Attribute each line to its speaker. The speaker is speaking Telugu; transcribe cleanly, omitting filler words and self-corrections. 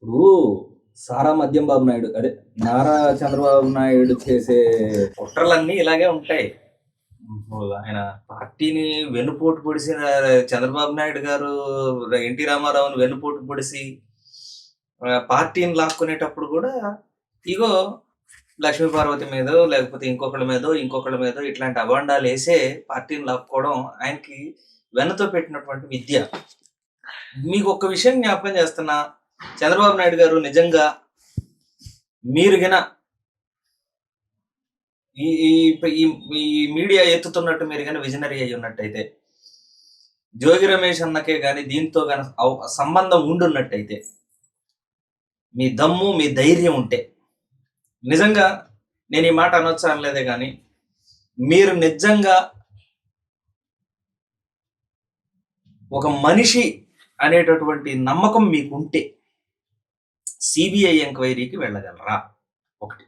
Speaker 1: ఇప్పుడు సారా మద్యం బాబు నాయుడు అదే నారా చంద్రబాబు నాయుడు చేసే కుట్రలన్నీ ఇలాగే ఉంటాయి. ఇప్పుడు ఆయన పార్టీని వెన్నుపోటు పొడిసిన చంద్రబాబు నాయుడు గారు ఎన్టీ రామారావుని వెన్నుపోటు పొడిసి పార్టీని లాక్కునేటప్పుడు కూడా ఇగో లక్ష్మీ పార్వతి మీదో లేకపోతే ఇంకొకళ్ళ మీదో ఇట్లాంటి అభాండాలు వేసే పార్టీని లాక్కోవడం ఆయనకి వెన్నతో పెట్టినటువంటి విద్య. మీకు ఒక్క విషయం జ్ఞాపకం చేస్తున్నా, చంద్రబాబు నాయుడు గారు నిజంగా మీరు గన ఈ ఈ ఈ మీడియా ఎత్తుతున్నట్టు మీరు కానీ విజనరీ అయి ఉన్నట్టయితే, జోగి రమేష్ అన్నకే కానీ దీంతో కానీ సంబంధం ఉండున్నట్టయితే, మీ దమ్ము మీ ధైర్యం ఉంటే, నిజంగా నేను ఈ మాట అనొచ్చా అనలేదే కానీ మీరు నిజంగా ఒక మనిషి అనేటటువంటి నమ్మకం మీకుంటే సిబిఐ ఎంక్వైరీకి వెళ్ళగలరా? ఒకటి.